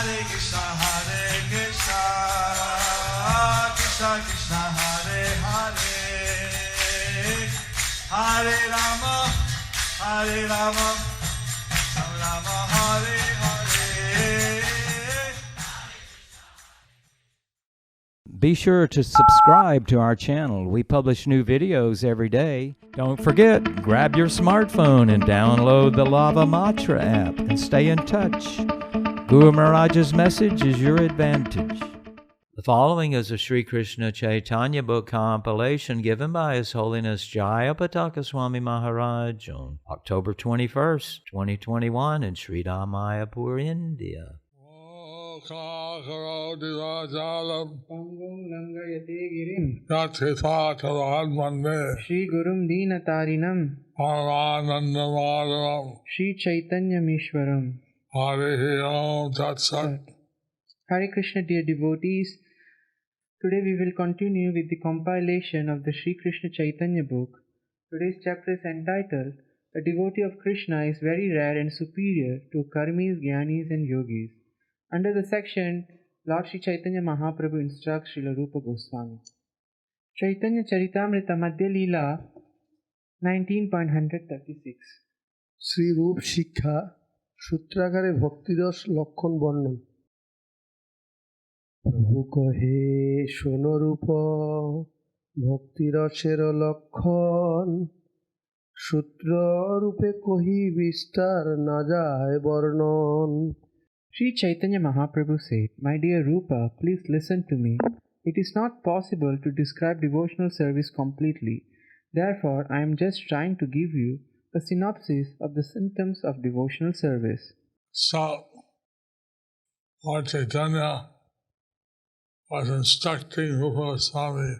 Hare Krishna, Krishna Krishna, Hare Hare, Hare Rama, Rama Rama, Hare Hare. Be sure to subscribe to our channel. We publish new videos every day. Don't forget, grab your smartphone and download the Lava Matra app and stay in touch. Guru Maharaj's message is your advantage. The following is a Sri Krishna Chaitanya book compilation given by His Holiness Jayapataka Swami Maharaj on October 21st, 2021 in Sri Mayapur, India. Shri Gurum Dinatarinam Shri Chaitanya Mishwaram. Hare Krishna, dear devotees. Today we will continue with the compilation of the Sri Krishna Chaitanya book. Today's chapter is entitled, A devotee of Krishna is very rare and superior to karmis, jnanis and yogis. Under the section, Lord Sri Chaitanya Mahaprabhu instructs Srila Rupa Goswami. Chaitanya Charitamrita Madhya Leela 19.136. Shri রূপ শিক্ষা সূত্রাকারে ভক্তিরস লক্ষণ বর্ণন। প্রভু কহে শোনো রূপ ভক্তিরসের লক্ষণ, সূত্র রূপে কহি বিস্তার না যায় বর্ণন। Sri Chaitanya Mahaprabhu said, My dear Rupa, please listen to me. It is not possible to describe devotional service completely. Therefore, I am just trying to give you a synopsis of the symptoms of devotional service. So, Lord Chaitanya was instructing Rupa Goswami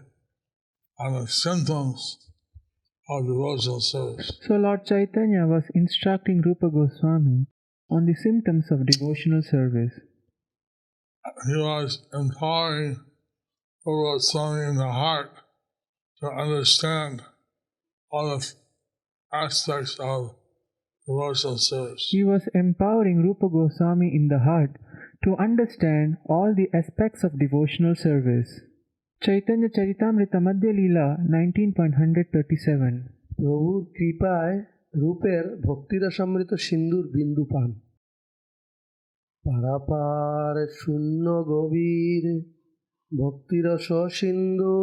on the symptoms of devotional service. So Lord Chaitanya was instructing Rupa Goswami on the symptoms of devotional service. He was empowering Rupa Goswami in the heart to understand all the aspects of devotional service. He was empowering Rupa Goswami in the heart to understand all the aspects of devotional service. Chaitanya Charitamrita Madhya Leela 19.137. প্রভুর কৃপায় রূপের ভক্তিরসামৃত সিন্ধুর বিন্দু পান। পারাপার শূন্য গভীর ভক্তিরস সিন্ধু,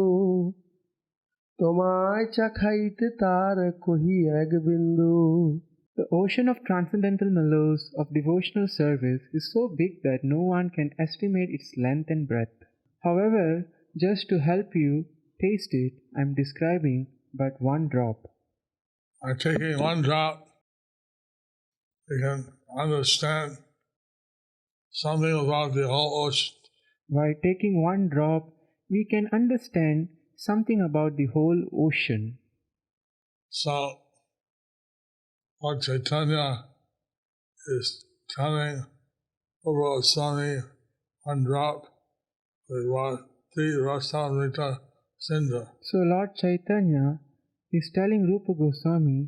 তোমায় চাখাইতে তার কহি এক বিন্দু। The ocean of transcendental mellows of devotional service is so big that no one can estimate its length and breadth. However, just to help you taste it, I am describing but one drop. By taking one drop, you can understand something about the whole ocean. By taking one drop, we can understand something about the whole ocean. So, Lord Chaitanya is telling Rupa Goswami one drop with Bhakti Rasamrita Sindhu. So Lord Chaitanya is telling Rupa Goswami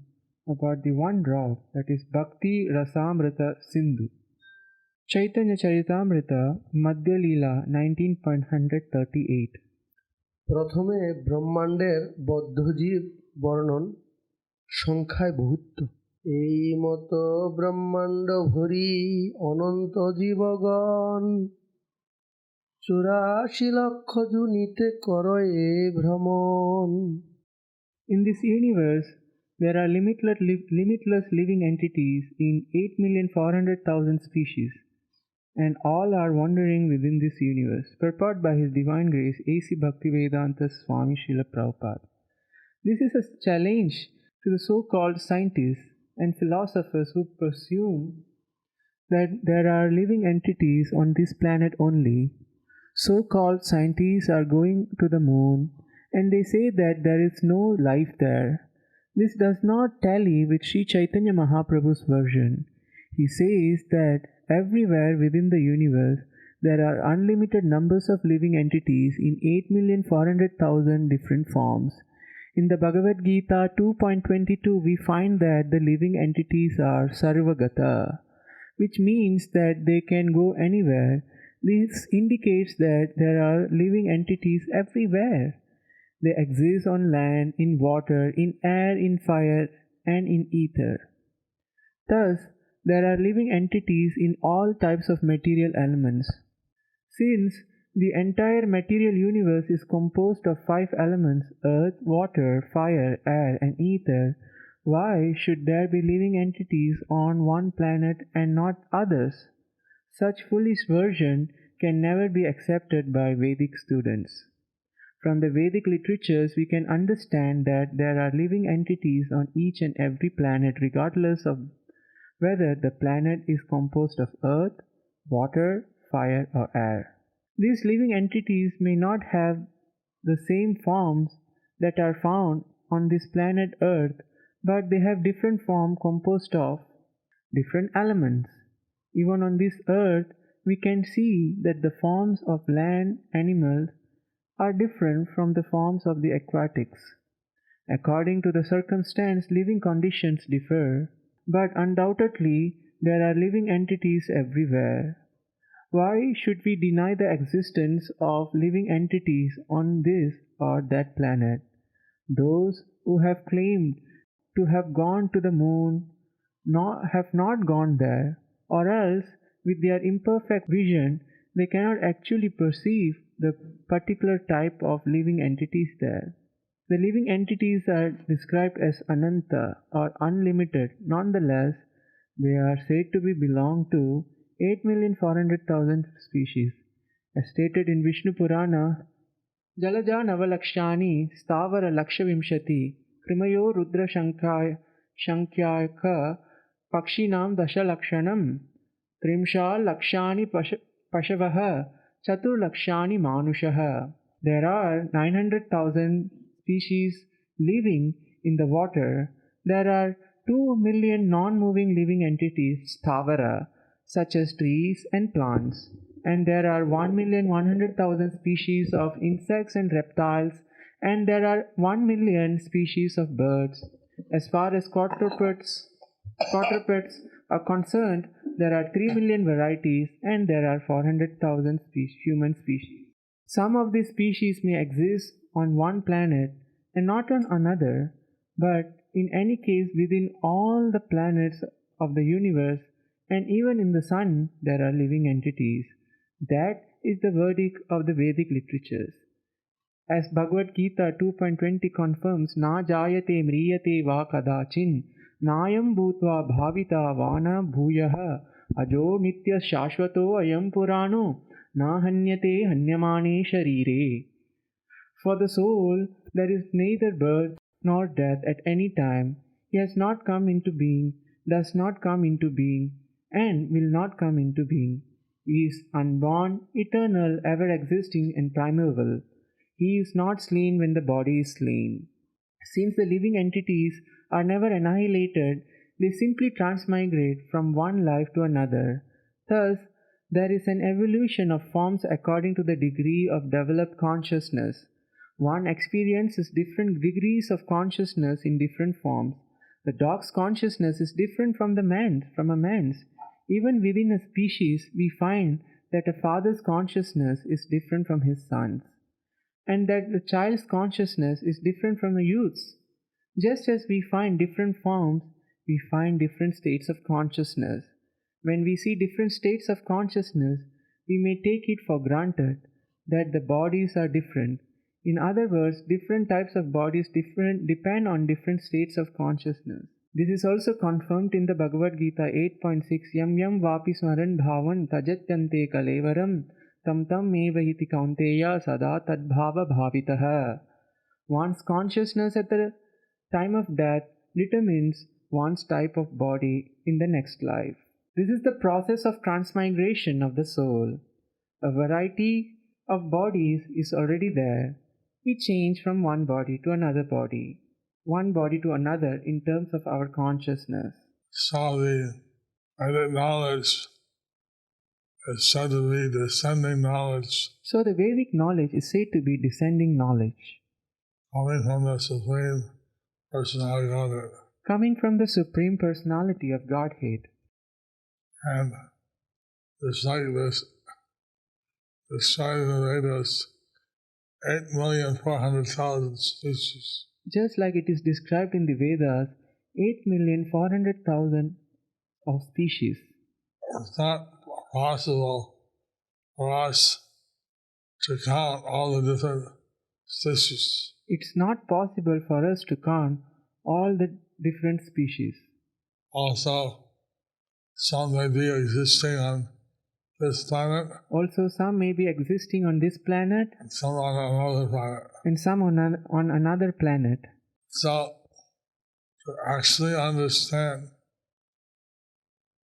about the one drop, that is Bhakti Rasamrita Sindhu. Chaitanya Charitamrita Madhya Leela 19.138. প্রথমে ব্রহ্মাণ্ডের বদ্ধজীব বর্ণন, সংখ্যায় বহুত্ব। এই মতো ব্রহ্মাণ্ড ভরি অনন্ত জীবগণ, 84 লক্ষ জুনিতে করয়ে ভ্রমণ। In this universe, there are limitless living entities in 8,400,000 species, and all are wandering within this universe. Purport by His Divine Grace A.C. Bhaktivedanta Swami Srila Prabhupada. This is a challenge to the so-called scientists and philosophers who presume that there are living entities on this planet only. So-called scientists are going to the moon and they say that there is no life there. This does not tally with Sri Chaitanya Mahaprabhu's version. He says that everywhere within the universe there are unlimited numbers of living entities in 8,400,000 different forms. In the Bhagavad Gita 2.22, we find that the living entities are Sarvagata. which means that they can go anywhere. This indicates that there are living entities everywhere. They exist on land, in water, in air, in fire, and in ether. Thus, there are living entities in all types of material elements. Since the entire material universe is composed of 5 elements: earth, water, fire, air, and ether, why should there be living entities on one planet and not others? Such foolish version can never be accepted by Vedic students. From the Vedic literatures, we can understand that there are living entities on each and every planet, regardless of whether the planet is composed of earth, water, fire, or air. These living entities may not have the same forms that are found on this planet Earth, but they have different forms composed of different elements. Even on this earth, we can see that the forms of land animals are different from the forms of the aquatics. According to the circumstance, living conditions differ, but undoubtedly there are living entities everywhere. Why should we deny the existence of living entities on this or that planet? Those who have claimed to have gone to the moon have not gone there, or else with their imperfect vision they cannot actually perceive the particular type of living entities there. The living entities are described as Ananta or unlimited. Nonetheless, they are said to belong to 8,400,000 species. As stated in Vishnu Purana, Jalaja Navalakshani Stavara Lakshavimshati Krimayo Rudra Shankyaka Pakshinam Dasha Lakshanam Trimsha Lakshani Pashavaha Chatur Lakshani Manushaha. There are 900,000 species living in the water. There are 2 million non-moving living entities, Stavara, such as trees and plants, and there are 1,100,000 species of insects and reptiles, and there are 1 million species of birds. As far as quadrupeds are concerned, there are 3 million varieties, and there are 400,000 human species. Some of these species may exist on one planet and not on another, but in any case within all the planets of the universe and even in the sun there are living entities. That is the verdict of the Vedic literatures. As Bhagavad Gita 2.20 confirms, Na jayate mriyate va kadachin nayam bhutva bhavita vana bhuyaha ajo nitya shashvato ayam purano na hanyate hanyamane sharire. For the soul there is neither birth nor death at any time. He has not come into being, does not come into being, and will not come into being. He is unborn, eternal, ever-existing, and primeval. He is not slain when the body is slain. Since the living entities are never annihilated, they simply transmigrate from one life to another. Thus, there is an evolution of forms according to the degree of developed consciousness. One experiences different degrees of consciousness in different forms. The dog's consciousness is different from a man's. Even within a species, we find that a father's consciousness is different from his son's, and that the child's consciousness is different from a youth's. Just as we find different forms, we find different states of consciousness. When we see different states of consciousness, we may take it for granted that the bodies are different. In other words, different types of bodies depend on different states of consciousness. This is also confirmed in the Bhagavad Gita 8.6, Yam yam vapi smaran bhavan tajatyante kalevaram tam tam eva iti kaunteya sada tadbhava bhavitaha. One's consciousness at the time of death determines one's type of body in the next life. This is the process of transmigration of the soul. A variety of bodies is already there. We change from one body to another body, one body to another in terms of our consciousness. So the Vedic knowledge is said to be descending knowledge. So the Vedic knowledge is said to be descending knowledge, Coming from the Supreme Personality of Godhead. coming from the Supreme Personality of Godhead. And recite this, described in the Vedas, 8,400,000 species. Just like it is described in the Vedas, 8,400,000 of species. It's not possible for us to count all the different species. It's not possible for us to count all the different species. Also, some may be existing on this planet, Also, some may be existing on this planet and some on another planet. and some on another planet. So, to actually understand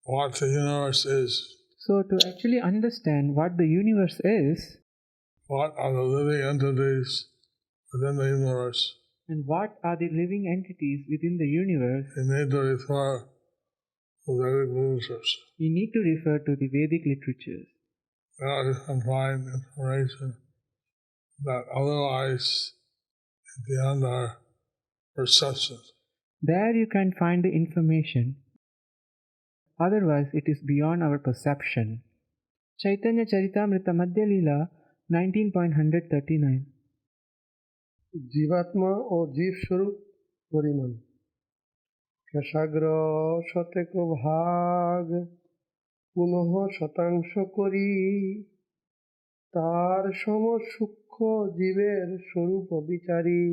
what the universe is, So, to actually understand what the universe is what are the living entities within the universe, and what are the living entities within the universe, you need to refer to Vedic literatures. you need to refer to the Vedic literatures. There you can find information that otherwise is beyond our perception. There you can find the information. Otherwise, it is beyond our perception. Chaitanya Charitamrita Madhya Leela 19.139. জীবাত্মা ও জীবস্বরূপ পরিমাণ কেশাগ্র শতেক ভাগ পুনঃ শতাংশ করি তার সম সূক্ষ্ম জীবের স্বরূপ বিচারি।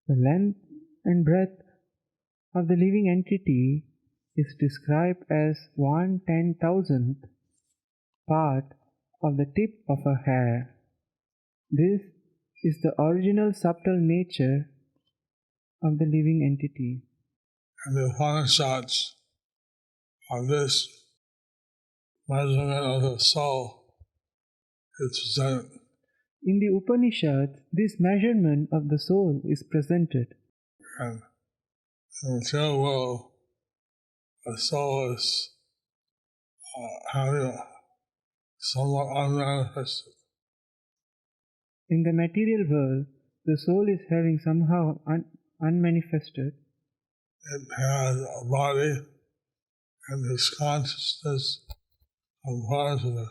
The length and breadth of the living entity is described as 1/10,000th part of the tip of a hair. This is the original subtle nature of the living entity. And the Upanishads of this measurement of the soul is presented. In the Upanishads, this measurement of the soul is presented. And in the material world, the soul is having a somewhat unmanifested. In the material world, the soul is having somehow unmanifested. It has a body, and its consciousness conforms with the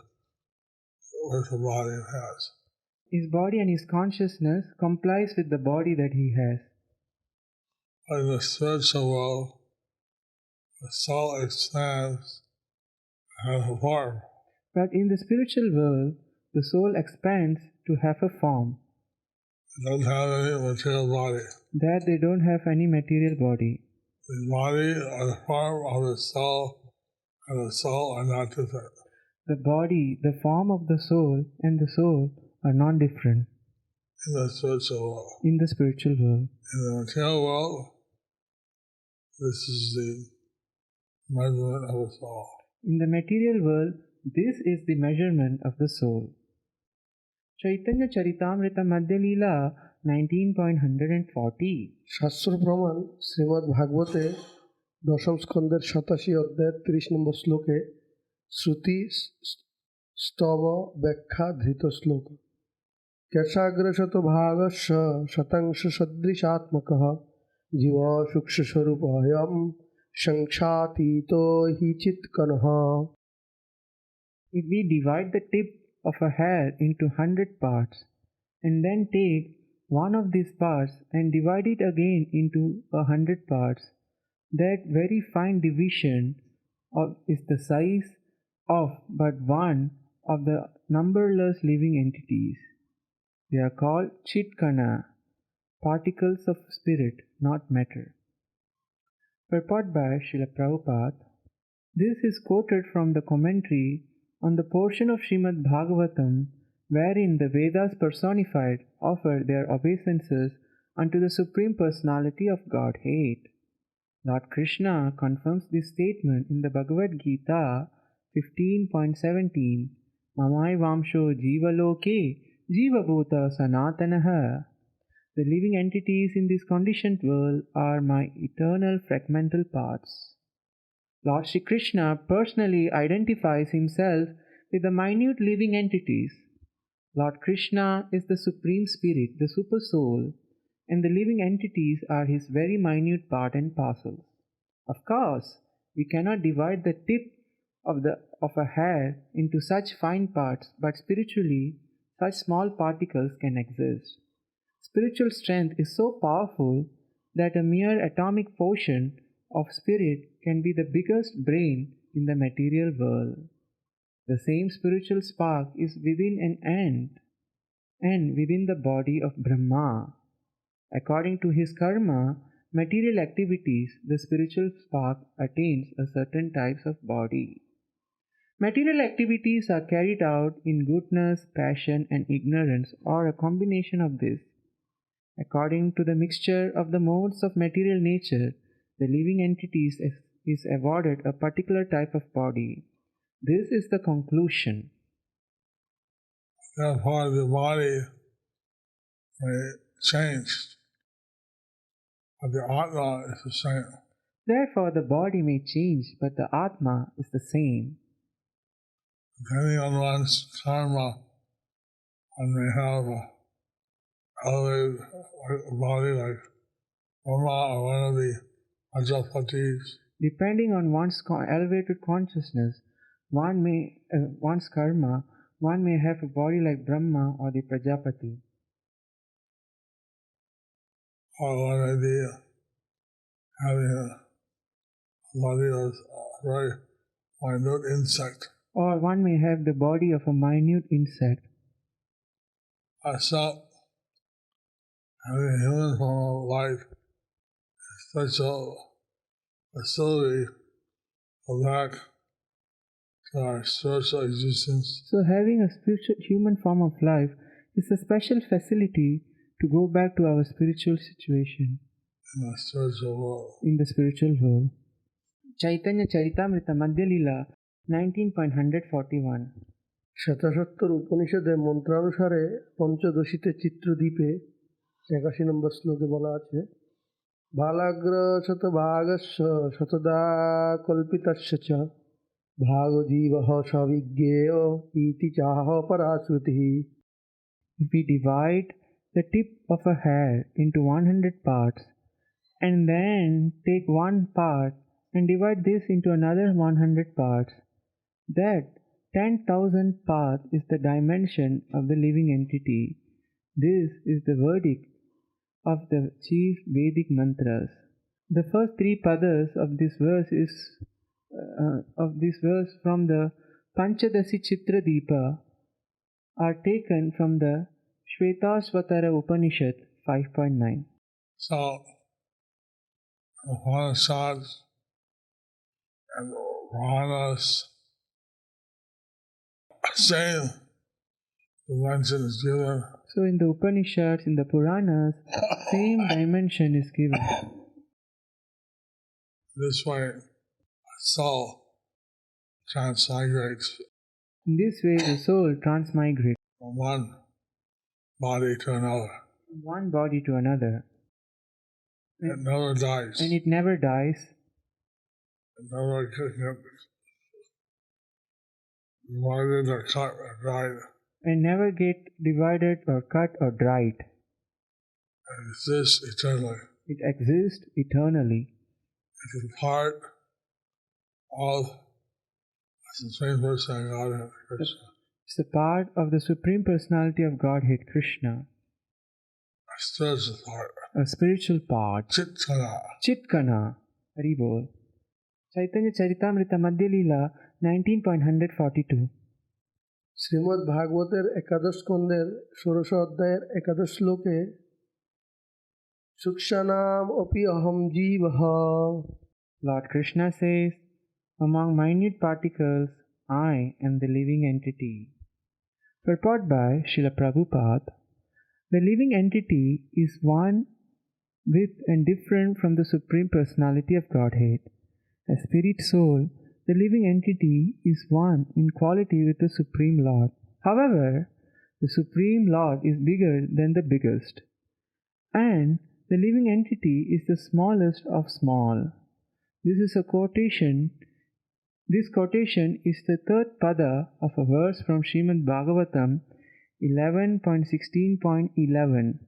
body it has. His body and his consciousness complies with the body that he has. But in the spiritual world, the soul expands and has a form. But in the spiritual world, the soul expands to have a form. It doesn't have any material body. That they don't have any material body. The body or the form of the soul and the soul are not different. The body, the form of the soul, and the soul are non-different In the spiritual world. in the spiritual world. In the material world, this is the measurement of the soul. In the material world, this is the measurement of the soul. Chaitanya Charitamrita Madhya Leela 19.140. শাস্ত্র প্রমাণ শ্রীমদ্ ভাগবতে দশম স্কন্দের 87 অধ্যায়ের 30 নম্বর শ্লোকে শ্রুতি স্তব ব্যাখ্যা ধৃত শ্লোক কেশাগ্রশত ভাগস্য শতাংশ সদৃশাত্মকঃ জীব সূক্ষ্মস্বরূপয়ম সংখ্যাতীতো হি চিৎকনঃ। If we divide the tip of a hair into 100 parts and then take one of these parts and divide it again into 100 parts, that very fine division is the size of but one of the numberless living entities. They are called chitkana, particles of spirit, not matter. Purport by Srila Prabhupada. This is quoted from the commentary on the portion of Srimad Bhagavatam wherein the Vedas personified offer their obeisances unto the Supreme Personality of Godhead. Lord Krishna confirms this statement in the Bhagavad Gita 15.17, Mamai Vamsho Jiva Loke Jiva Bhuta Sanatanaha. The living entities in this conditioned world are my eternal fragmental parts. Lord Shri Krishna personally identifies himself with the minute living entities. Lord Krishna is the Supreme Spirit, the Super Soul, and the living entities are his very minute part and parcels. Of course, We cannot divide the tip of a hair into such fine parts, but spiritually, such small particles can exist. Spiritual strength is so powerful that a mere atomic portion of spirit can be the biggest brain in the material world. The same spiritual spark is within an ant and within the body of Brahma. According to his karma, material activities, the spiritual spark attains a certain types of body. Material activities are carried out in goodness, passion, and ignorance, or a combination of this. According to the mixture of the modes of material nature, the living entities is awarded a particular type of body. This is the conclusion. Therefore, the body may change, but the Atma is the same. Therefore, the body may change, but the Atma is the same. Depending on one's karma, one may have a elevated body like Brahma or one of the Prajapatis. Depending on one's elevated consciousness, one's karma, one may have a body like Brahma or the Prajapati. Or one may be having a body of a very minute insect. Or one may have the body of a minute insect. So, having a human form of life is such a facility for back to our spiritual existence. So having a spiritual human form of life is a special facility to go back to our spiritual situation In the spiritual world. in the spiritual world. Chaitanya Charitamrita Madhya Lila 19.141 শতসত্তর উপনিষদে মন্ত্রানুসারে পঞ্চদশীতে চিত্রদ্বীপে 81 নম্বর শ্লোকে বলা আছে ভালাগ্র শতভাগস্য শতদা কল্পিতস্য চ ভাগজীবঃ সবিজ্ঞেয় ইতি চাহ পরাশ্রুতিঃ. If we divide the tip of a hair into 100 parts and then take one part and divide this into another 100 parts, that 10,000 part is the dimension of the living entity. This is the verdict of the chief Vedic mantras. The first three padas of this verse from the Panchadasi Chitradeepa are taken from the Shvetasvatara Upanishad 5.9. So, Upanishads and Puranas, same dimension is given. So in the Upanishads, in the Puranas, same dimension is given. This way, soul transmigrates In this way, the soul transmigrates from one body to another. from one body to another, It never dies. and it never dies, It never gets divided or cut or dried. and never get divided or cut or dried. It exists eternally. It exists eternally. It is part of the Supreme Personality of Godhead, Krishna. It's a part of the Supreme Personality of Godhead, Krishna, A spiritual part. a spiritual part. Chitkana. Chitkana, Haribol. Chaitanya Charitamrita Madhya Lila 19.142. Shrimad ভাগবতের একাদশ স্কন্ধের 16 অধ্যায়ের একাদশ শ্লোকে সূক্ষ্মানাম অপি অহম জীবঃ. Lord Krishna says, among minute particles, I am the living entity. Purport by Srila Prabhupada. The living entity is one with and different from the Supreme Personality of Godhead. A spirit soul, the living entity is one in quality with the Supreme Lord. However, the Supreme Lord is bigger than the biggest, and the living entity is the smallest of small. This is a quotation. This quotation is the third pada of a verse from Srimad Bhagavatam 11.16.11.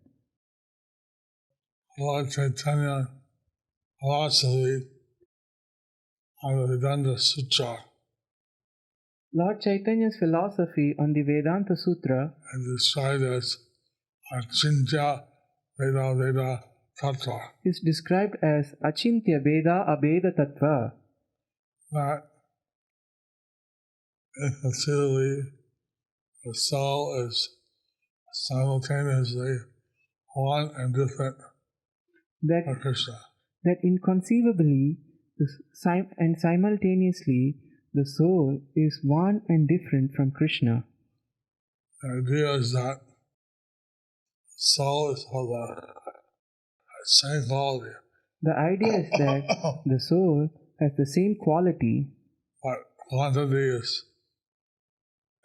Lord Chaitanya philosophy on the Vedanta Sutra Lord Chaitanya's philosophy on the Vedanta Sutra is described as Achintya Veda Veda Tattva. is described as Achintya Veda Abheda Tattva, That inconceivably the soul is simultaneously one and different that, from Krishna. that inconceivably and simultaneously the soul is one and different from Krishna. The idea is that the soul is of the same quality, The idea is that the soul has the same quality, but quantity is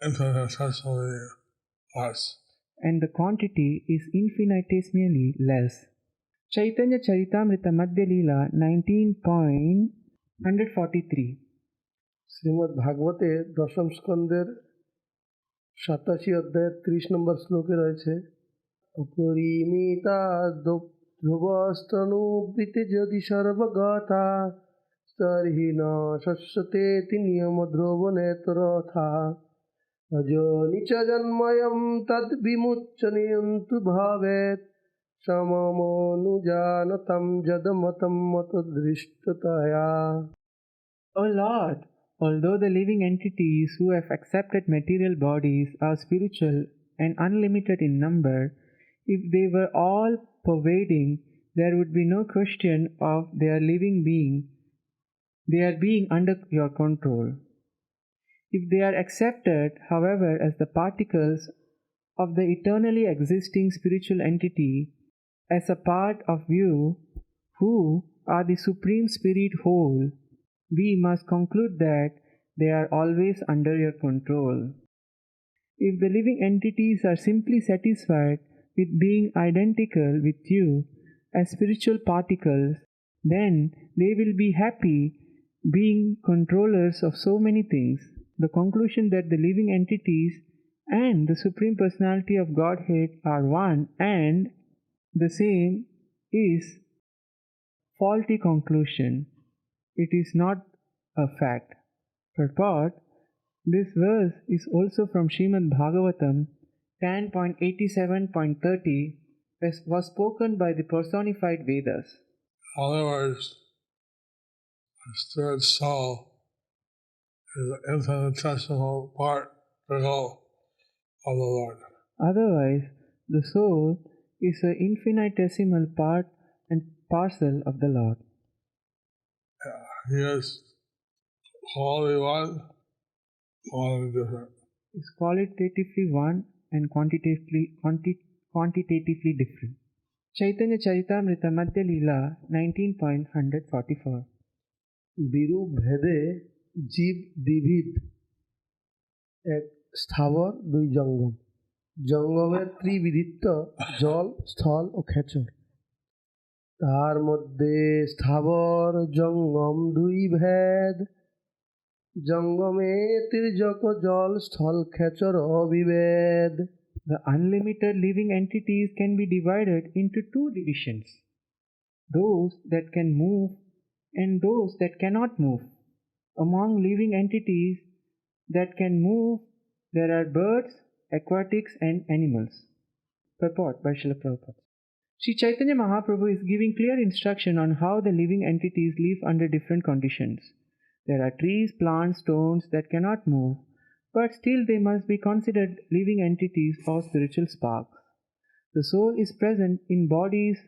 infinitesimally less. and the quantity is infinitesimally less. Chaitanya Charitamrita Madhya Leela 19.143. Shrimad ভাগবতে দশম স্কন্দের 87 অধ্যায়ের 30 নম্বর শ্লোকে রয়েছে অপরিমিতা ধ্রুবস্তনুবৃতে যদি সর্বগতা তর্হি ন শস্যতেতি নিয়ম ধ্রুব নেতরথা অজনি চ জন্ময়ম তদ বিমুচ্চ নিয়ন্তু ভাবেত সমমনুজানতম যদমতম মত দৃষ্টতয়া. O Lord, although the living entities who have accepted material bodies are spiritual and unlimited in number, if they were all pervading, there would be no question of their being under your control. If they are accepted, however, as the particles of the eternally existing spiritual entity, as a part of you, who are the Supreme Spirit whole, we must conclude that they are always under your control. If the living entities are simply satisfied with being identical with you as spiritual particles, then they will be happy being controllers of so many things. The conclusion that the living entities and the Supreme Personality of Godhead are one and the same is faulty conclusion. It is not a fact. Purport: this verse is also from Srimad Bhagavatam 10.87.30, was spoken by the personified Vedas. In other words, the spirit soul is an infinitesimal particle of the Lord. Otherwise, the soul is an infinitesimal part and parcel of the Lord. He is quality one, quality different. Is qualitatively one and quantitatively different. Chaitanya Charitamrita Madhya Leela 19.144. বিরূপ ভেদে জীব দ্বিবিধ, এক স্থাবর দুই জঙ্গম। জঙ্গমের ত্রিবিধিত্ব জল, স্থল ও খেচর। তার মধ্যে স্থাবর জঙ্গম দুই ভেদ, জঙ্গমে তির্যক জল স্থল খেচর অবিভেদ। The unlimited living entities can be divided into two divisions: those that can move and those that cannot move. Among living entities that can move, there are birds, aquatics, and animals. Purport by Srila Prabhupada. Sri Chaitanya Mahaprabhu is giving clear instruction on how the living entities live under different conditions. There are trees, plants, stones that cannot move, but still they must be considered living entities or spiritual sparks. The soul is present in bodies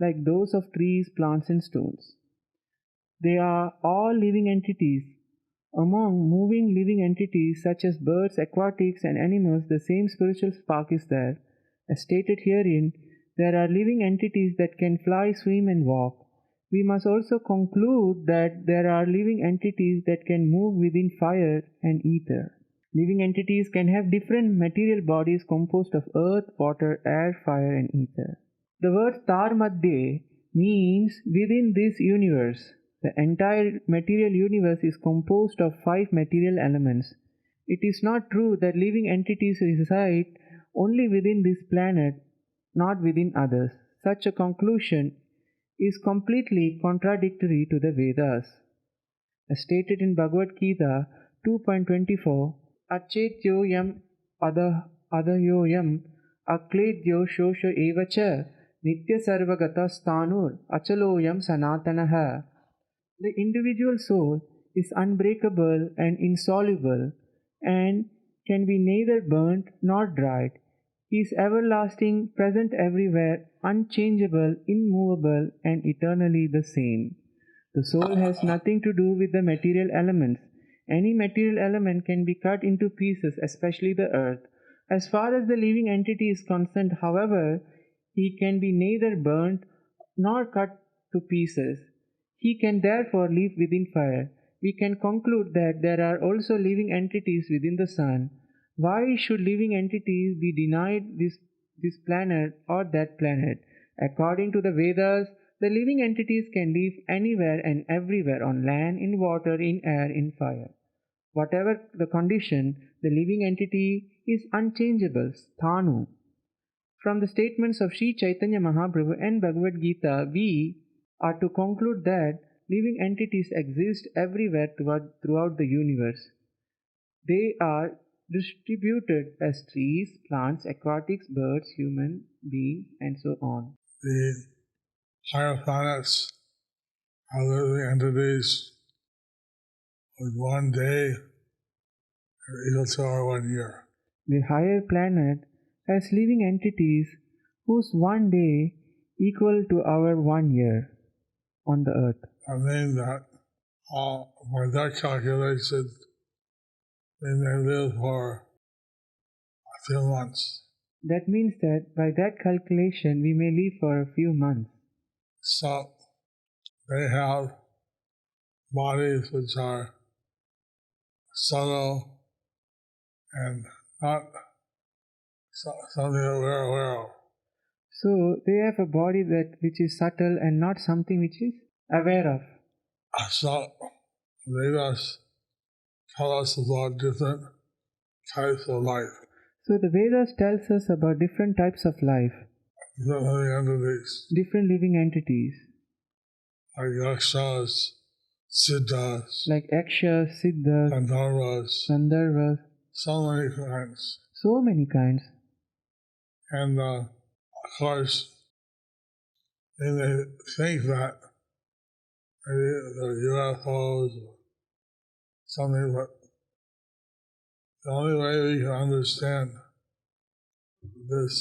like those of trees, plants, and stones. They are all living entities. Among moving living entities such as birds, aquatics, and animals, the same spiritual spark is there. As stated herein, there are living entities that can fly, swim, and walk. We must also conclude that there are living entities that can move within fire and ether. Living entities can have different material bodies composed of earth, water, air, fire, and ether. The word tar madhye means within this universe. The entire material universe is composed of 5 material elements. It is not true that living entities reside only within this planet, not within others. Such a conclusion is completely contradictory to the Vedas. As stated in Bhagavad Gita 2.24, Achetyoyam adayoyam akledyo shosha evacha nitya sarvagata stanur achaloyam sanatanaha. The individual soul is unbreakable and insoluble and can be neither burnt nor dried. He is everlasting, present everywhere, unchangeable, immovable, and eternally the same. The soul has nothing to do with the material elements. Any material element can be cut into pieces, especially the earth. As far as the living entity is concerned, however, he can be neither burnt nor cut to pieces. He can therefore live within fire. We can conclude that there are also living entities within the sun. Why should living entities be denied this planet or that planet? According to the Vedas, the living entities can live anywhere and everywhere, on land, in water, in air, in fire. Whatever the condition, the living entity is unchangeable, sthanu. From the statements of Sri Chaitanya Mahaprabhu and Bhagavad Gita, we are to conclude that living entities exist everywhere throughout the universe. They are distributed as trees, plants, aquatics, birds, human beings, and so on. The higher planets are living entities with one day equal to our 1 year. The higher planet has living entities whose one day equal to our 1 year on the earth. I mean that by that calculation, they may live for a few months. That means that by that calculation we may live for a few months. So they have bodies which are subtle and not something that we're aware of. So they have a body which is subtle and not something which is aware of. So Vedas tell us about different types of life, So the Vedas tells us about different types of life, different living entities, different living entities, like yakshas, siddhas, like Yakshas, Siddhas, Gandharvas, Gandharvas, so many kinds. so many kinds. And of course, they may think that maybe they're UFOs or something, but the only way we can understand this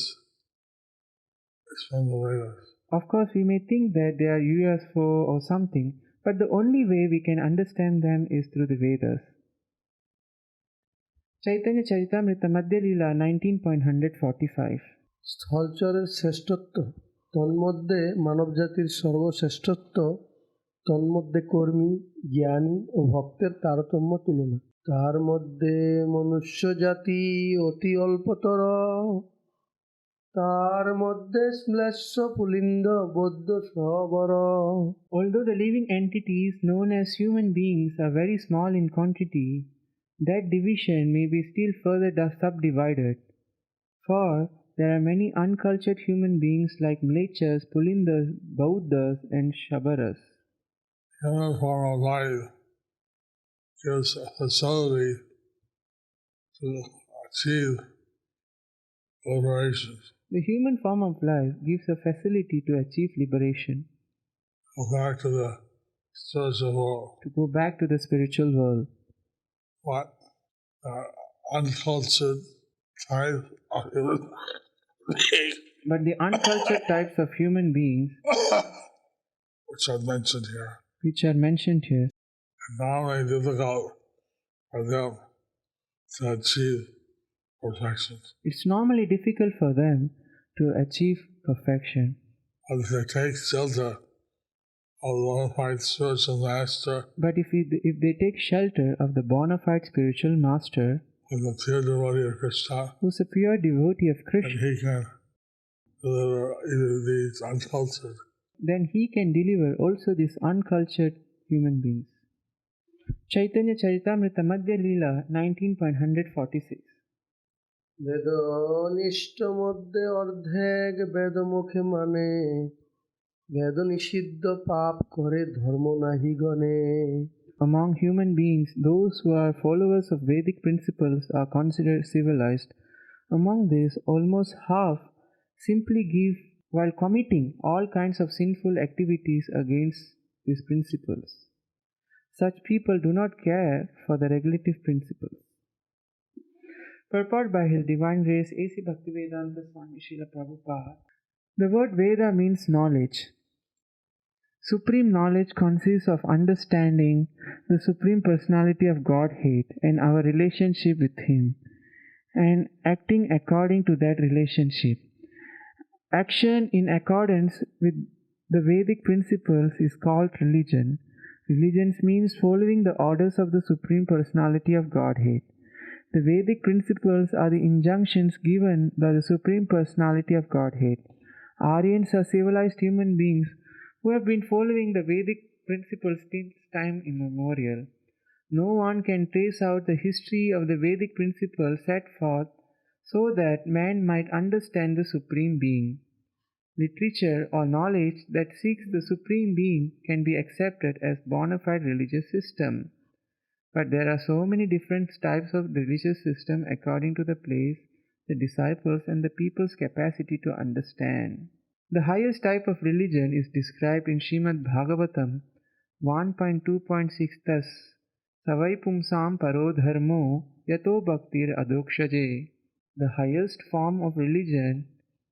is from the Vedas. Of course, we may think that they are UFO or something, but the only way we can understand them is through the Vedas. Chaitanya Charitamrita Madhya Leela 19.145. স্থলচরের শ্রেষ্ঠত্ব তন্মধ্যে মানবজাতির সর্বশ্রেষ্ঠত্ব তন্মধ্যে কর্মী জ্ঞানী ও ভক্তের তারতম্য তুলনা তার মধ্যে মনুষ্য জাতি অতি অল্পতর তার মধ্যে শ্লেষ্য পুলিন্দ বৌদ্ধ সবর. Although the living entities known as human beings are very small in quantity, that division may be still further subdivided. For there are many uncultured human beings like Mlechas, Pulindas, Bauddhas, and Shabaras. Human form of life gives a facility to achieve liberation. The human form of life gives a facility to achieve liberation, Go back to the spiritual world. to go back to the spiritual world. What uncultured type of human being, But the uncultured types of human beings, which are mentioned here, which are mentioned here, are normally difficult for them to achieve perfection. it's normally difficult for them to achieve perfection. But if they take shelter of the bona fide spiritual master, But if they take shelter of the bona fide spiritual master, with the pure devotee of Krishna, who's a pure devotee of then Krishna, he can deliver either of these uncultured. then he can deliver also these uncultured human beings. Chaitanya Charitamrita Madhya Leela 19.146. বেদনিষ্ঠ মধ্যে অর্ধেক বেদমুখে মানে বেদ নিষিদ্ধ পাপ করে ধর্ম নাহি গণে. among human beings, those who are followers of Vedic principles are considered civilized. Among these, almost half simply give while committing all kinds of sinful activities against these principles. Such people do not care for the regulative principles. Purport by His Divine Grace A.C. Bhaktivedanta Swami Srila Prabhupada. The word Veda means knowledge. Supreme knowledge consists of understanding the Supreme Personality of Godhead and our relationship with Him, and acting according to that relationship. Action in accordance with the Vedic principles is called religion. Religion means following the orders of the Supreme Personality of Godhead. The Vedic principles are the injunctions given by the Supreme Personality of Godhead. Aryans are civilized human beings who have been following the Vedic principles since time immemorial. No one can trace out the history of the Vedic principles set forth so that man might understand the Supreme Being. Literature or knowledge that seeks the Supreme Being can be accepted as bona fide religious system. But there are so many different types of religious system according to the place, the disciples, and the people's capacity to understand. The highest type of religion is described in Srimad Bhagavatam 1.2.6 thus: Savai pumsam paro dharmo yato bhaktir adokshaje. The highest form of religion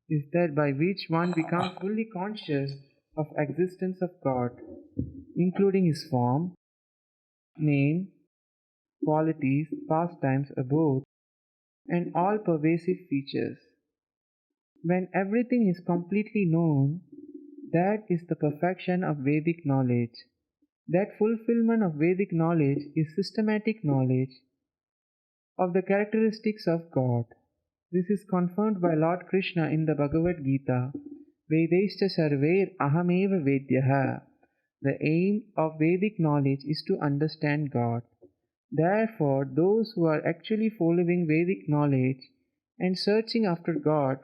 is that by which one becomes fully conscious of existence of God, including His form, name, qualities, pastimes, abode, and all pervasive features. When everything is completely known, that is the perfection of Vedic knowledge. That fulfillment of Vedic knowledge is systematic knowledge of the characteristics of God. This is confirmed by Lord Krishna in the Bhagavad Gita. Vedaishcha sarver ahameva vedyaha. The aim of Vedic knowledge is to understand God. Therefore, those who are actually following Vedic knowledge and searching after God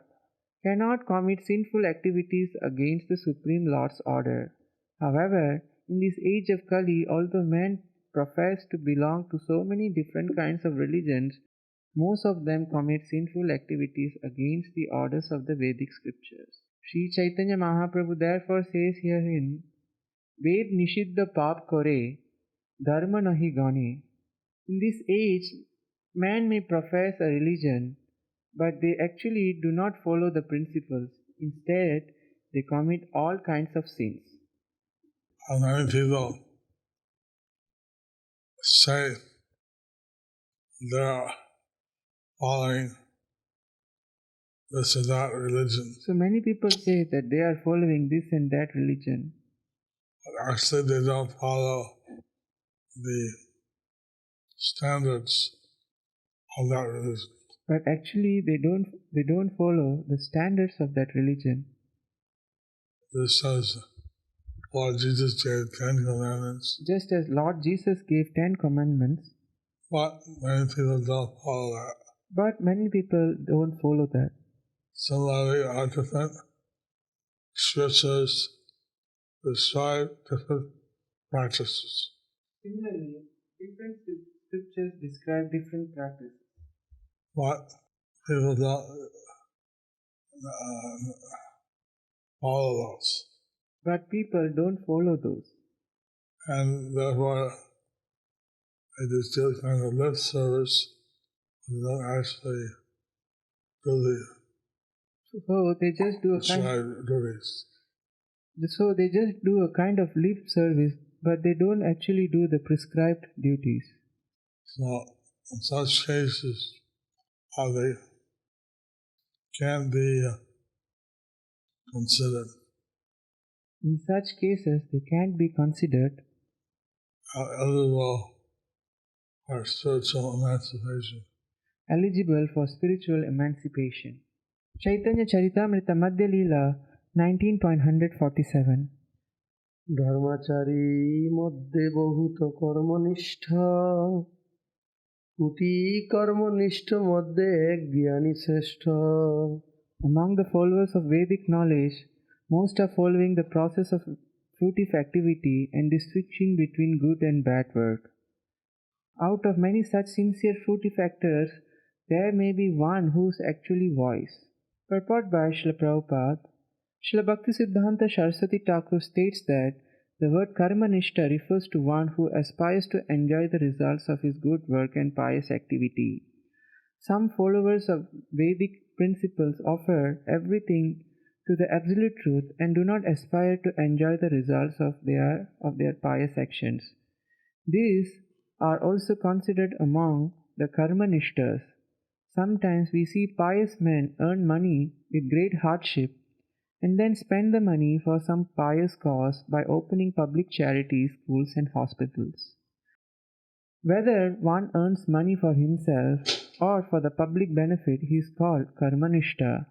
cannot commit sinful activities against the Supreme Lord's order. However, in this age of Kali, although men profess to belong to so many different kinds of religions, most of them commit sinful activities against the orders of the Vedic scriptures. Sri Chaitanya Mahaprabhu therefore says herein, Ved nishiddha pap kore, dharma nahi gane. In this age, man may profess a religion, but they actually do not follow the principles. Instead, they commit all kinds of sins. And many people say they're following this and that religion, So many people say that they are following this and that religion, but actually they don't follow the standards of that religion. but actually they don't follow the standards of that religion. This says Lord Jesus gave 10 commandments, Just as Lord Jesus gave 10 commandments, but many people don't follow that. but many people don't follow that. Similarly, our different scriptures describe different practices. Similarly, different scriptures describe different practices, But people don't follow those. but people don't follow those. And therefore, they just do kind of lip service and don't actually do the So they just do a prescribed duties. kind of lip service, but they don't actually do the prescribed duties. So, in such cases, they can be considered In such cases, they can't be considered eligible for spiritual emancipation. eligible for spiritual emancipation. Chaitanya Charitamrita Madhya Leela 19.147. ধর্মাচারী মধ্যে বহুত কর্মনিষ্ঠা, কুটি কর্মনিষ্ঠ মধ্যে এক জ্ঞানী শ্রেষ্ঠ। Among the followers of Vedic knowledge, most are following the process of fruitive activity and distinction between good and bad work. Out of many such sincere fruitive actors, there may be one who is actually wise. Purport by Srila Prabhupada. Srila Bhaktisiddhanta Saraswati Thakur states that the word karmanishta refers to one who aspires to enjoy the results of his good work and pious activity. Some followers of Vedic principles offer everything to the absolute truth and do not aspire to enjoy the results of their pious actions. These are also considered among the karmanishtas. Sometimes we see pious men earn money with great hardship and then spend the money for some pious cause by opening public charities, schools and hospitals. Whether one earns money for himself or for the public benefit, he is called karmanishta.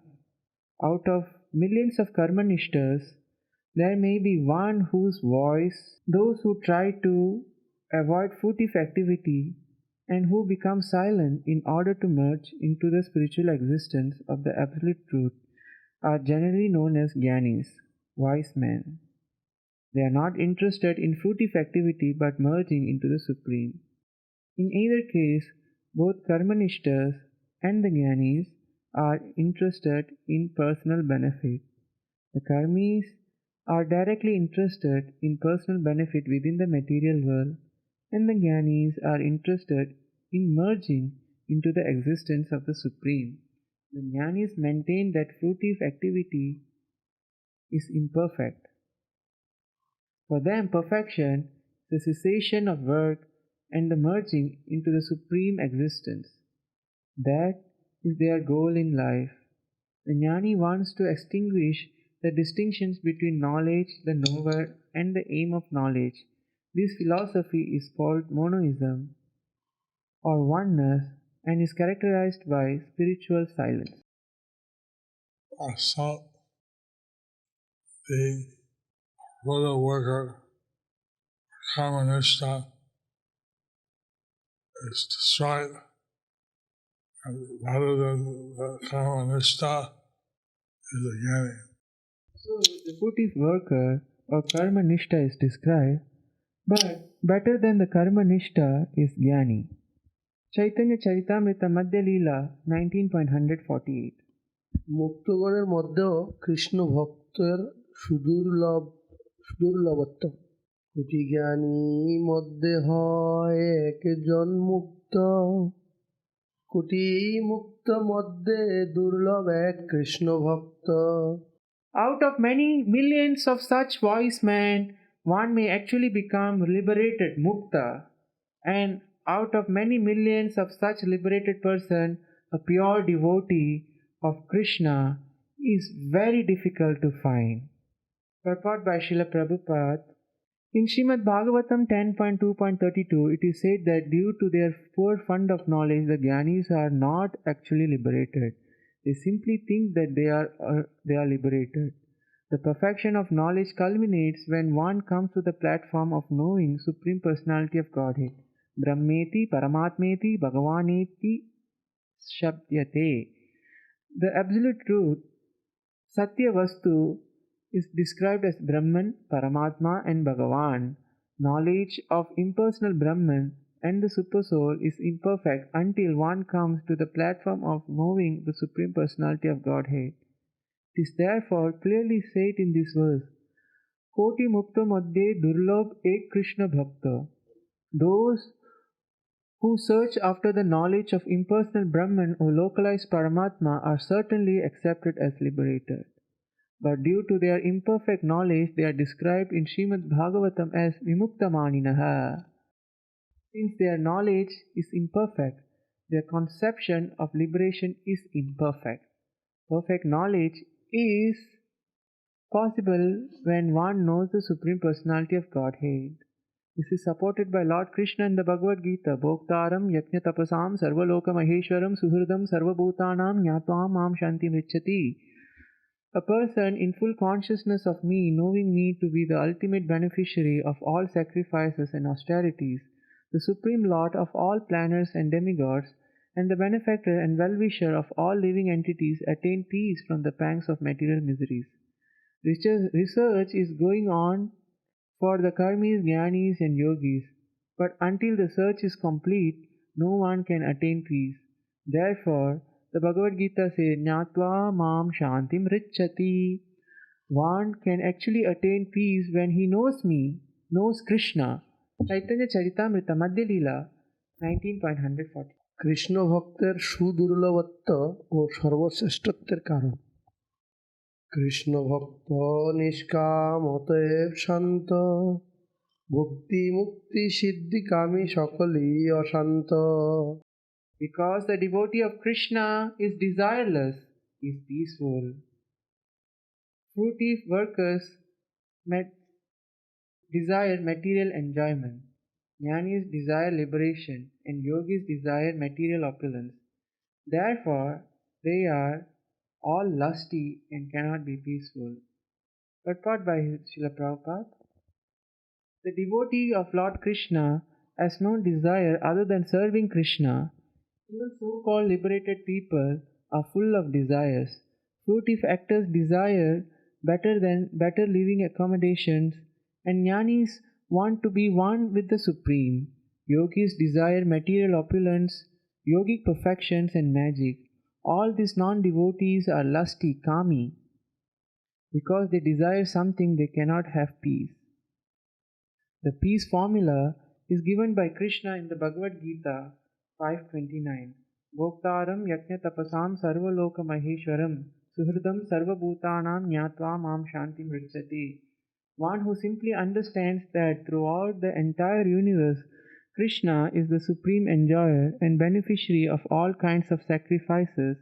Out of millions of karmanishtas, there may be one whose voice, those who try to avoid fruitive activity and who become silent in order to merge into the spiritual existence of the absolute truth, are generally known as jnanis, wise men. They are not interested in fruitive activity but merging into the Supreme. In either case, both karmanishtas and the jnanis are interested in personal benefit. The karmis are directly interested in personal benefit within the material world, and the jnanis are interested in merging into the existence of the Supreme. The jnanis maintain that fruitive activity is imperfect. For them, perfection is the cessation of work and the merging into the Supreme existence. That is their goal in life. The jnani wants to extinguish the distinctions between knowledge, the knower, and the aim of knowledge. This philosophy is called monoism or oneness and is characterized by spiritual silence. So, the Buddha worker, karmanishta, is destroyed, and rather than the karmanishta is a jnani. So, the fruitive worker or karmanishta is described, but better than the karmanishta is jnani. Chaitanya Charitamrita Madhya Leela 19.148. মুক্তগণের মধ্যেও কৃষ্ণ ভক্তের সুদুর্লভত্ব কোটি জ্ঞানী মধ্যে হয় একজন মুক্ত কোটি মুক্ত মধ্যে দুর্লভ এক কৃষ্ণ ভক্ত. Out of many millions of such wise men, one may actually become liberated, mukta, and out of many millions of such liberated person, a pure devotee of Krishna is very difficult to find. Purport by Srila Prabhupada. In Srimad Bhagavatam 10.2.32, it is said that due to their poor fund of knowledge, the jnanis are not actually liberated. They simply think that they are liberated. The perfection of knowledge culminates when one comes to the platform of knowing Supreme Personality of Godhead. Brahmeti Paramatmeti Bhagavaneti Shabdyate. The absolute truth, Satya Vastu, is described as Brahman, Paramatma and Bhagavan. Knowledge of impersonal Brahman and the Supersoul is imperfect until one comes to the platform of knowing the Supreme Personality of Godhead. It is therefore clearly said in this verse, Koti Mukta Madhye Durlabh Ek Krishna Bhakta. Those who search after the knowledge of impersonal Brahman or localized Paramatma are certainly accepted as liberated. But due to their imperfect knowledge, they are described in Srimad Bhagavatam as Vimuktamaninaha. Since their knowledge is imperfect, their conception of liberation is imperfect. Perfect knowledge is possible when one knows the Supreme Personality of Godhead. This is supported by Lord Krishna in the Bhagavad Gita. Bhoktaram yajna tapasam sarvaloka maheshwaram suhridam sarvabhutanam nyatvam mam shanti mrichati. A person in full consciousness of me, knowing me to be the ultimate beneficiary of all sacrifices and austerities, the Supreme Lord of all planners and demigods, and the benefactor and well-wisher of all living entities, attain peace from the pangs of material miseries. Research is going on for the karmis, jnanis, and yogis, but until the search is complete, no one can attain peace. Therefore, the Bhagavad Gita says, Jnatva mam shantim richati. One can actually attain peace when he knows me, knows Krishna. Chaitanya Charitamrita Madhya Leela 19.140. Krishna ভক্তের সুদুর্লভত্ব ও সর্বশ্রেষ্ঠত্বের কারণ। কৃষ্ণ ভক্ত নিষ্কাম অতএব শান্ত, ভক্তি মুক্তি সিদ্ধি কামী সকলই অশান্ত। Because the devotee of Krishna is desireless, is peaceful. Fruitive workers desire material enjoyment. Jnanis desire liberation and yogis desire material opulence. Therefore, they are all lusty and cannot be peaceful. Purport by Srila Prabhupada. The devotee of Lord Krishna has no desire other than serving Krishna. Even so-called liberated people are full of desires. Fruitive actors desire better living accommodations, and jnanis want to be one with the Supreme. Yogis desire material opulence, yogic perfections, and magic. All these non-devotees are lusty, kami. Because they desire something, they cannot have peace. The peace formula is given by Krishna in the Bhagavad Gita 5.29. Bhoktaram yaknya tapasam sarvaloka maheshwaram suhridam sarvabhutanam jnatva mam shantim richati. One who simply understands that throughout the entire universe, Krishna is the supreme enjoyer and beneficiary of all kinds of sacrifices,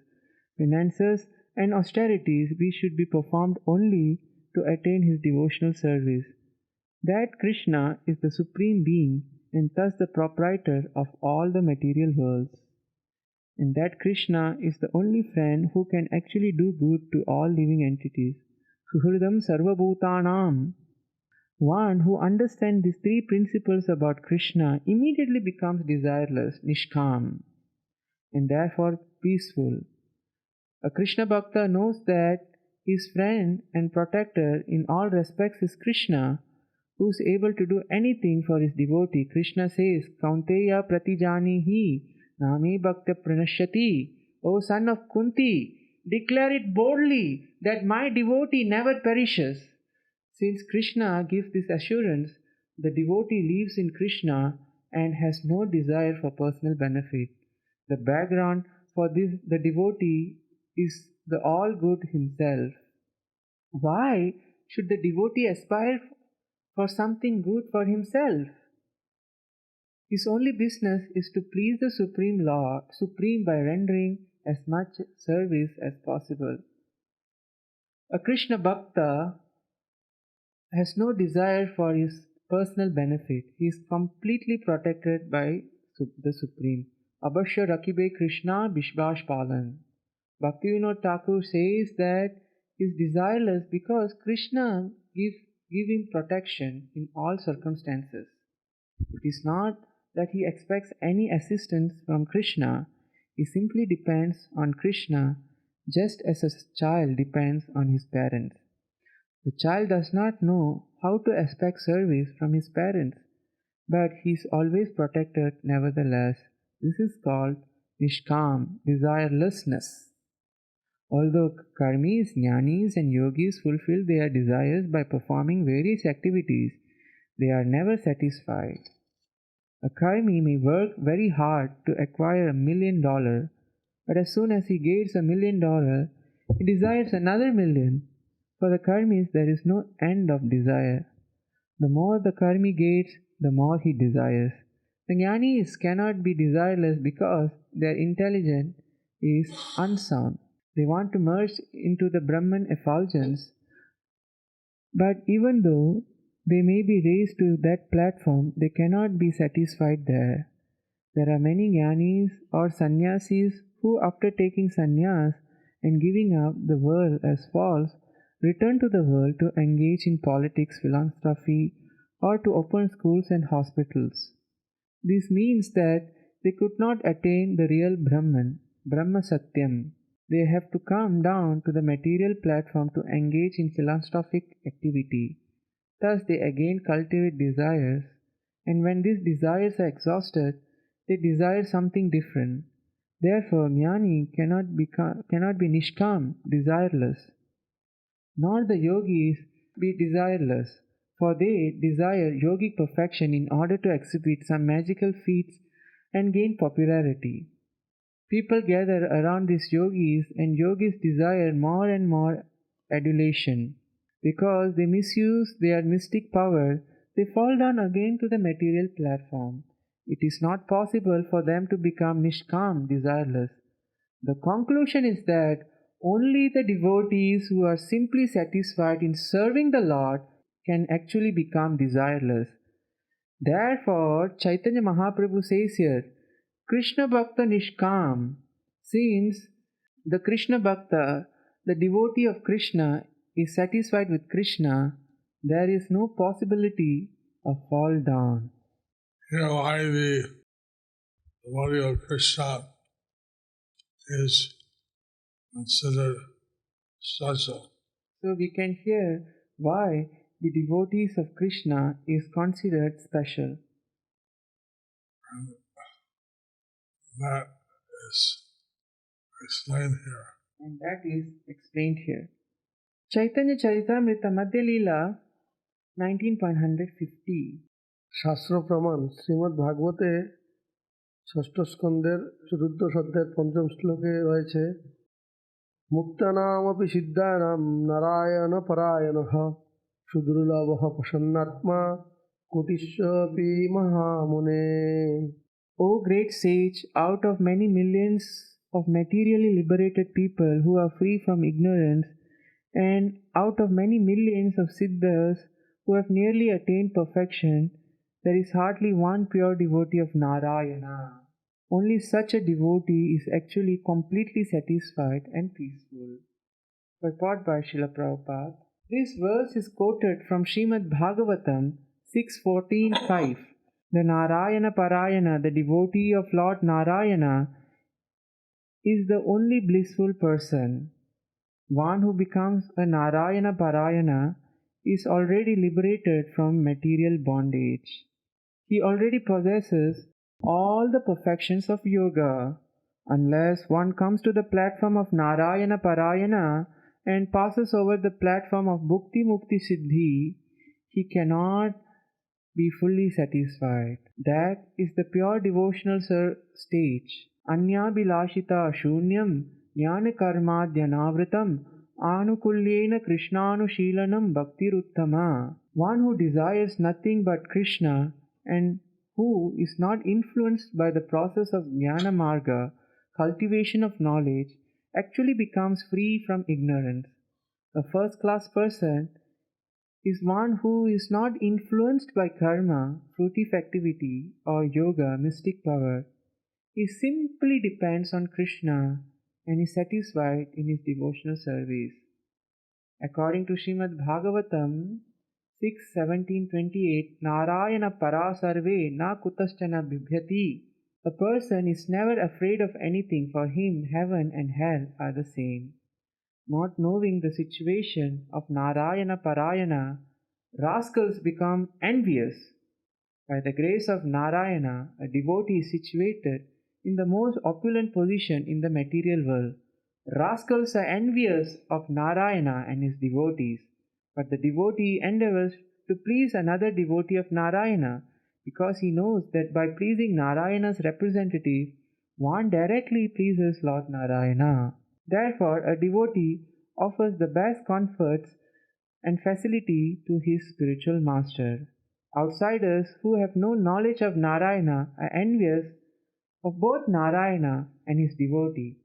penances, and austerities which should be performed only to attain his devotional service. That Krishna is the supreme being and thus the proprietor of all the material worlds. And that Krishna is the only friend who can actually do good to all living entities. Suhridam sarvabhutanam. One who understands these three principles about Krishna immediately becomes desireless, nishkam, and therefore peaceful. A Krishna Bhakta knows that his friend and protector in all respects is Krishna, who is able to do anything for his devotee. Krishna says, Kaunteya pratijanihi nami bhakta pranashyati. O son of Kunti, declare it boldly that my devotee never perishes. Since Krishna gives this assurance, the devotee lives in Krishna and has no desire for personal benefit. The background for this, the devotee, is the all-good himself. Why should the devotee aspire for something good for himself? His only business is to please the Supreme Lord, Supreme by rendering as much service as possible. A Krishna Bhakta has no desire for his personal benefit. He is completely protected by the Supreme. Abhashya Rakibe Krishna Bishbash Palan. Bhaktivinoda Thakur says that he is desireless because Krishna give him protection in all circumstances. It is not that he expects any assistance from Krishna. He simply depends on Krishna just as a child depends on his parents. The child does not know how to expect service from his parents, but he is always protected nevertheless. This is called nishkam, desirelessness. Although karmis, jnanis, and yogis fulfill their desires by performing various activities, they are never satisfied. A karmi may work very hard to acquire $1 million, but as soon as he gains $1 million, he desires another million. For the karmis, there is no end of desire. The more the karmi gains, the more he desires. The jnanis cannot be desireless because their intelligence is unsound. They want to merge into the Brahman effulgence, but even though they may be raised to that platform, they cannot be satisfied there. There are many jnanis or sannyasis who, after taking sannyas and giving up the world as false, return to the world to engage in politics, philanthropy, or to open schools and hospitals. This means that they could not attain the real Brahman, Brahma Satyam. They have to come down to the material platform to engage in philanthropic activity. Thus they again cultivate desires, and when these desires are exhausted, they desire something different. Therefore, Jnani cannot be Nishkam, desireless, nor the yogis be desireless, for they desire yogic perfection in order to exhibit some magical feats and gain popularity. People gather around these yogis, and yogis desire more and more adulation. Because they misuse their mystic power, they fall down again to the material platform. It is not possible for them to become Nishkam, desireless. The conclusion is that only the devotees who are simply satisfied in serving the Lord can actually become desireless. Therefore, Chaitanya Mahaprabhu says here, Krishna Bhakta Nishkam, since the Krishna Bhakta, the devotee of Krishna, is satisfied with Krishna, there is no possibility of fall down. You know why the devotee of Krishna is considered special. So we can hear why the devotees of Krishna is considered special. And that is explained here. And that is explained here. Chaitanya Charitamrita Madhya Leela 19.150 শাস্ত্র প্রমাণ শ্রীমদ্ ভাগবতে ষষ্ঠ স্কন্দের চতুর্দশ অধ্যায়ের পঞ্চম শ্লোকে রয়েছে মুক্তানামপি সিদ্ধানাম Narayan পরায়ণঃ সুদুর্লভঃ প্রসন্নাত্মা কোটিস্বপি মহামুনে. O great sage, out of many millions of materially liberated people who are free from ignorance, and out of many millions of siddhas who have nearly attained perfection, there is hardly one pure devotee of Narayana. Only such a devotee is actually completely satisfied and peaceful. Purport by Srila Prabhupada. This verse is quoted from Srimad Bhagavatam 6.14.5. The Narayana Parayana, the devotee of Lord Narayana, is the only blissful person. One who becomes a Narayana Parayana is already liberated from material bondage. He already possesses all the perfections of yoga. Unless one comes to the platform of Narayana Parayana and passes over the platform of Bhukti Mukti Siddhi, he cannot be fully satisfied. That is the pure devotional stage. Anyabhilashita shunyam jnana karmadhyanavritam anukulyena krishnanushilanam bhaktiruttama. One who desires nothing but Krishna and who is not influenced by the process of jnana marga, cultivation of knowledge, actually becomes free from ignorance. A first-class person is one who is not influenced by karma, fruitive activity, or yoga, mystic power. He simply depends on Krishna and is satisfied in his devotional service. According to Srimad Bhagavatam 6.17.28, Narayana Parasarve na kutaschana bibhyati. A person is never afraid of anything. For him, heaven and hell are the same. Not knowing the situation of Narayana Parayana, rascals become envious. By the grace of Narayana, a devotee is situated in the most opulent position in the material world. Rascals are envious of Narayana and his devotees, but the devotee endeavors to please another devotee of Narayana because he knows that by pleasing Narayana's representative, one directly pleases Lord Narayana. Therefore, a devotee offers the best comforts and facility to his spiritual master. Outsiders who have no knowledge of Narayana are envious of both Narayana and his devotee.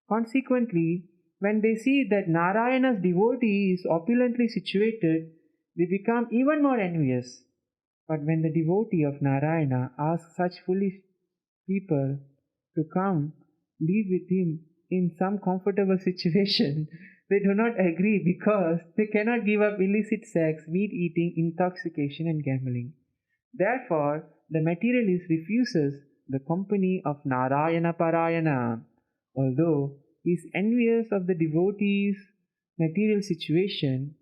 Consequently, when they see that Narayana's devotee is opulently situated, they become even more envious. But when the devotee of Narayana asks such foolish people to come live with him in some comfortable situation, they do not agree because they cannot give up illicit sex, meat eating, intoxication, and gambling. Therefore, the materialist refuses the company of Narayana Parayana. Although he is envious of the devotee's material situation,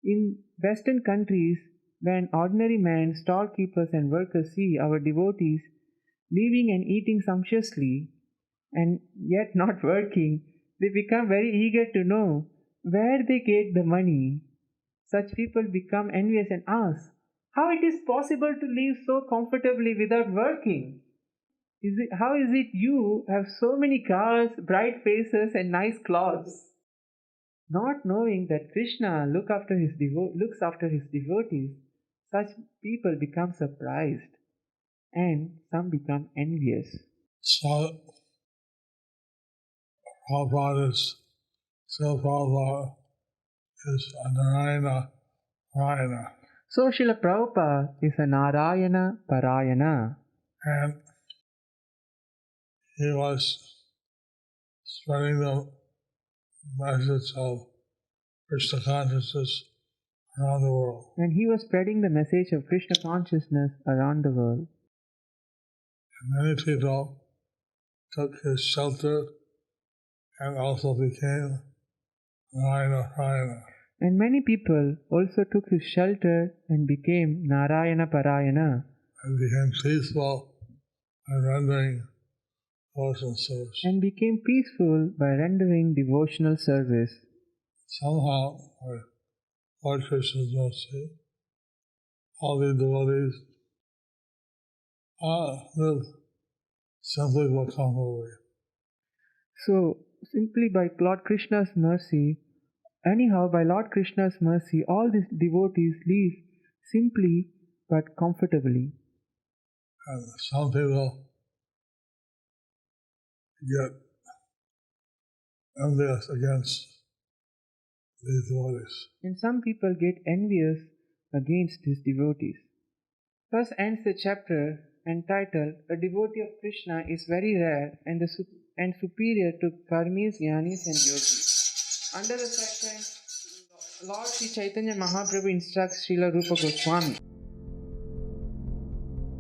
in Western countries, when ordinary men, storekeepers, and workers see our devotees living and eating sumptuously and yet not working, they become very eager to know where they get the money. Such people become envious and ask how it is possible to live so comfortably without working. How is it you have so many cars, bright faces, and nice clothes? Not knowing that Krishna looks after his devotees, such people become surprised and some become envious. So, Prabhupada is a Narayana Parayana. So Srila Prabhupada is a Narayana Parayana. And he was spreading the message of Krishna consciousness around the world. And he was spreading the message of Krishna consciousness around the world. And many people took his shelter and also became Narayana Parayana. And many people also took his shelter and became Narayana Parayana. And became peaceful by rendering devotional service. And became peaceful by rendering devotional service. Somehow, by Lord Krishna's mercy, all the devotees live simply but comfortably. So, simply by Lord Krishna's mercy, by Lord Krishna's mercy, all these devotees live simply but comfortably. And some people get envious against these devotees. And some people get envious against these devotees. Thus ends the chapter entitled A Devotee of Krishna is Very Rare and Superior to Karmis, Jnanis and Yogis. Under the section, Lord Sri Chaitanya Mahaprabhu instructs Srila Rupa Goswami.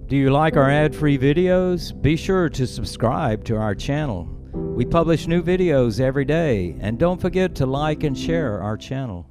Do you like our ad-free videos? Be sure to subscribe to our channel. We publish new videos every day, and don't forget to like and share our channel.